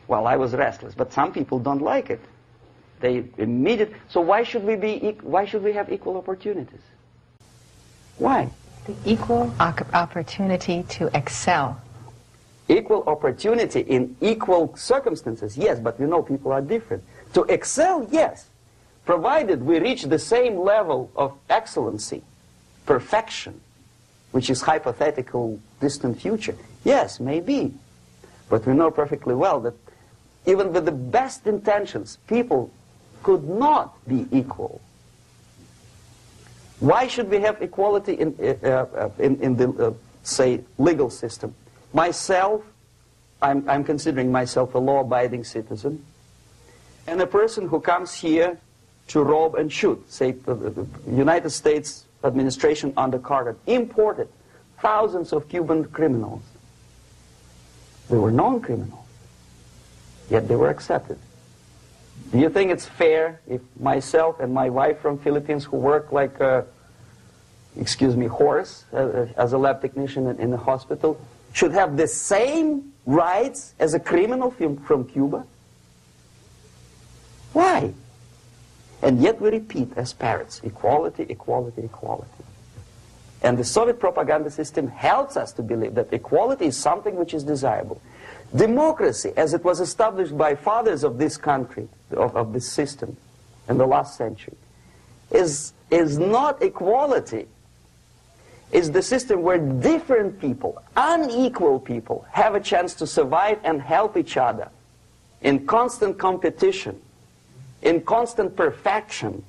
Well, I was restless, but some people don't like it. They immediately. So why should we have equal opportunities? Why? The equal opportunity to excel. Equal opportunity in equal circumstances, yes, but we know people are different. To excel, yes, provided we reach the same level of excellency, perfection, which is hypothetical, distant future. Yes, maybe. But we know perfectly well that even with the best intentions, people could not be equal. Why should we have equality in the, say, legal system? Myself, I'm considering myself a law-abiding citizen, and a person who comes here to rob and shoot, say, the United States administration under Carter imported thousands of Cuban criminals. They were non-criminals, yet they were accepted. Do you think it's fair if myself and my wife from Philippines, who work like a, horse as a lab technician in a hospital, should have the same rights as a criminal from Cuba? Why? And yet we repeat as parrots, equality, equality, equality. And the Soviet propaganda system helps us to believe that equality is something which is desirable. Democracy, as it was established by fathers of this country, of this system in the last century, is not equality. It's the system where different people, unequal people, have a chance to survive and help each other in constant competition, in constant perfection,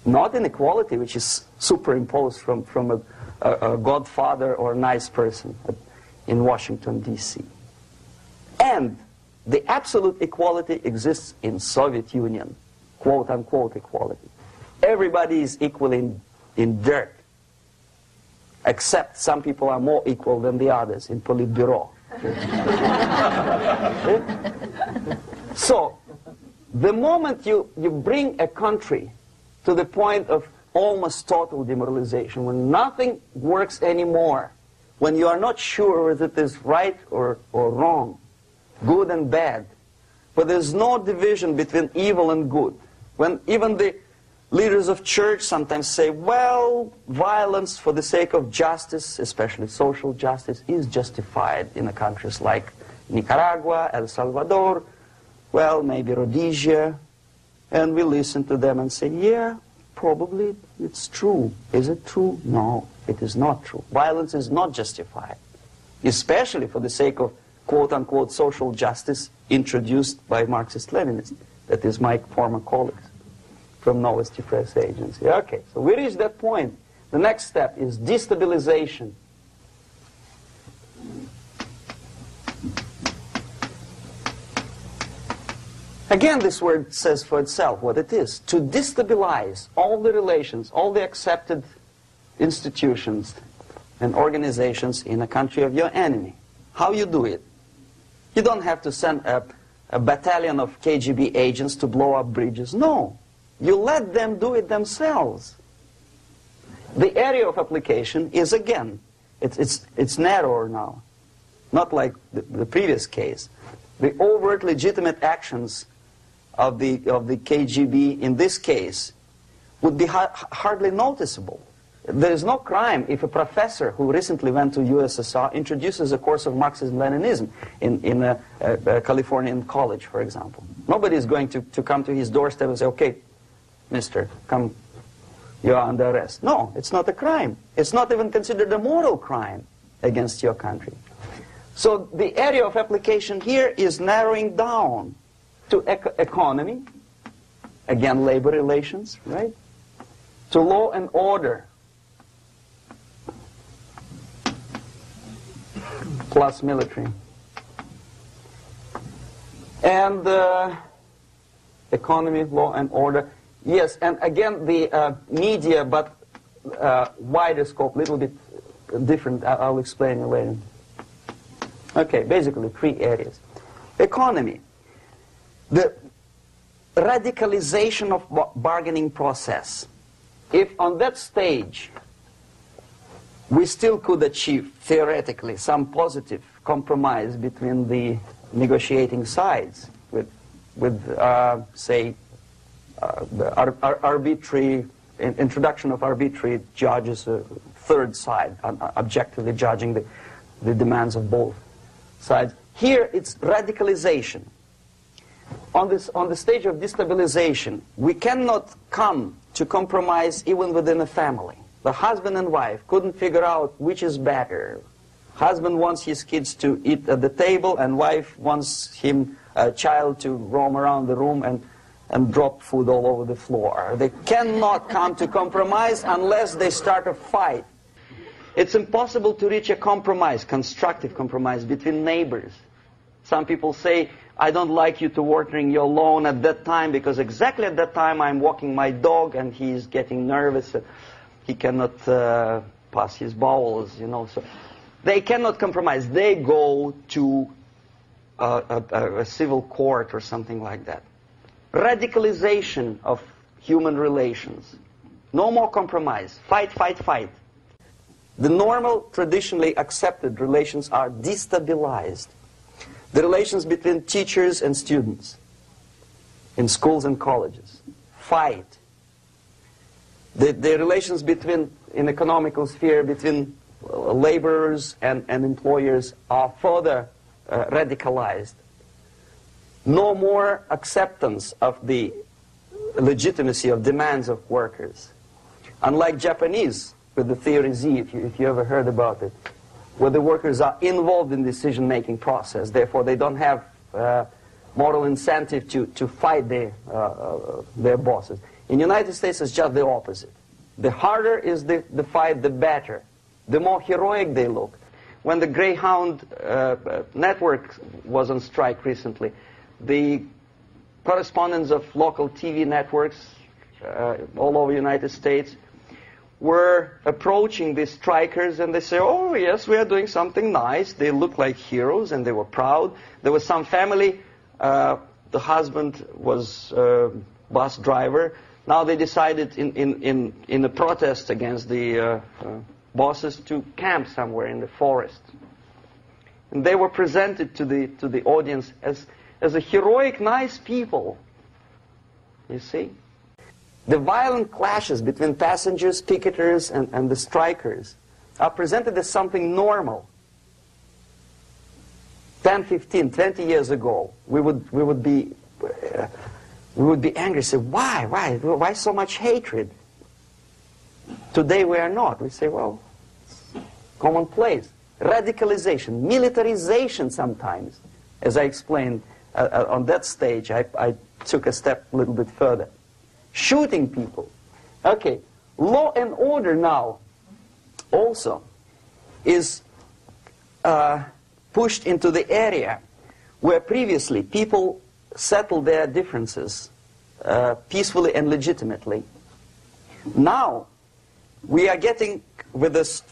not in equality, which is superimposed from a godfather or a nice person in Washington, D.C. And the absolute equality exists in Soviet Union, quote-unquote equality. Everybody is equal in dirt, except some people are more equal than the others in Politburo. So, the moment you bring a country to the point of almost total demoralization, when nothing works anymore, when you are not sure whether it is right or wrong, good and bad, but there's no division between evil and good, when even the leaders of church sometimes say, well, violence for the sake of justice, especially social justice, is justified in countries like Nicaragua, El Salvador, well, maybe Rhodesia, and we listen to them and say, yeah, probably it's true. Is it true? No, it is not true. Violence is not justified, especially for the sake of quote-unquote social justice introduced by Marxist-Leninists, that is my former colleagues from Novosti Press Agency. Okay, so we reached that point. The next step is destabilization. Again, this word says for itself what it is. To destabilize all the relations, all the accepted institutions and organizations in a country of your enemy. How you do it? You don't have to send a battalion of KGB agents to blow up bridges. No. You let them do it themselves. The area of application is, again, it's narrower now. Not like the previous case. The overt legitimate actions of the KGB in this case would be hardly noticeable. There is no crime if a professor who recently went to USSR introduces a course of Marxism-Leninism in a Californian college, for example. Nobody is going to come to his doorstep and say, okay, mister, come, you are under arrest. No, it's not a crime. It's not even considered a moral crime against your country. So the area of application here is narrowing down to economy, again labor relations, right? To law and order, plus military. And economy, law and order. Yes, and again the media, but wider scope, little bit different. I'll explain it later. Okay, basically 3 areas. Economy. The radicalization of bargaining process. If on that stage we still could achieve, theoretically, some positive compromise between the negotiating sides with say, arbitrary introduction of arbitrary judges, a third side, objectively judging the demands of both sides. Here it's radicalization. On the stage of destabilization, we cannot come to compromise even within a family. The husband and wife couldn't figure out which is better. Husband wants his kids to eat at the table, and wife wants a child to roam around the room and drop food all over the floor. They cannot come to compromise unless they start a fight. It's impossible to reach a compromise, constructive compromise, between neighbors. Some people say, I don't like you to watering your lawn at that time because exactly at that time I'm walking my dog and he's getting nervous. He cannot pass his bowels, you know. So they cannot compromise. They go to a civil court or something like that. Radicalization of human relations. No more compromise. Fight, fight, fight. The normal, traditionally accepted relations are destabilized. The relations between teachers and students in schools and colleges. Fight. The relations between, in economical sphere, between laborers and employers are further radicalized. No more acceptance of the legitimacy of demands of workers. Unlike Japanese, with the theory Z, if you ever heard about it, where the workers are involved in decision-making process, therefore they don't have moral incentive to fight their bosses. In the United States, it's just the opposite. The harder is the fight, the better. The more heroic they look. When the Greyhound network was on strike recently, the correspondents of local TV networks all over the United States were approaching the strikers, and they say, oh yes, we are doing something nice. They look like heroes and they were proud. There was some family, the husband was a bus driver. Now they decided in a protest against the bosses to camp somewhere in the forest. And they were presented to the audience as a heroic, nice people. You see? The violent clashes between passengers, picketers, and the strikers are presented as something normal. 10, 15, 20 years ago, we would be angry, say, why so much hatred? Today we are not. We say, well, it's commonplace. Radicalization, militarization sometimes. As I explained on that stage, I took a step a little bit further. Shooting people. Okay, law and order now also is pushed into the area where previously people settled their differences peacefully and legitimately. Now we are getting with this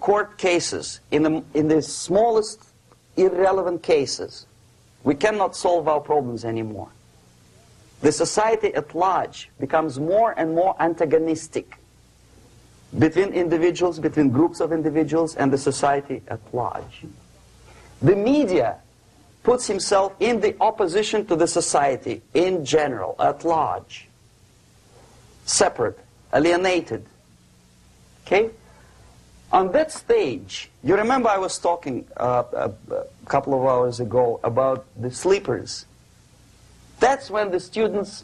court cases in the smallest irrelevant cases. We cannot solve our problems anymore. The society at large becomes more and more antagonistic between individuals, between groups of individuals, and the society at large. The media puts himself in the opposition to the society in general, at large. Separate, alienated. Okay? On that stage, you remember I was talking a couple of hours ago about the sleepers. That's when the students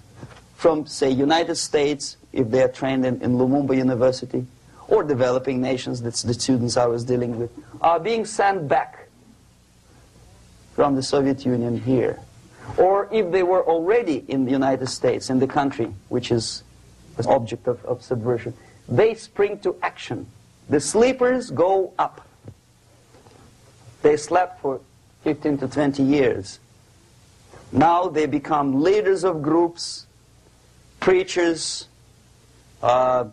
from, say, United States, if they are trained in Lumumba University, or developing nations, that's the students I was dealing with, are being sent back from the Soviet Union here. Or if they were already in the United States, in the country which is the object of subversion, they spring to action. The sleepers go up. They slept for 15 to 20 years. Now they become leaders of groups, preachers, I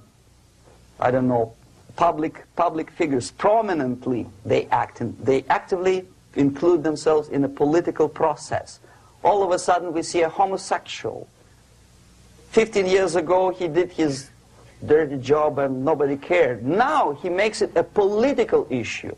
don't know, public figures. Prominently they actively include themselves in a political process. All of a sudden we see a homosexual. 15 years ago he did his dirty job and nobody cared. Now he makes it a political issue.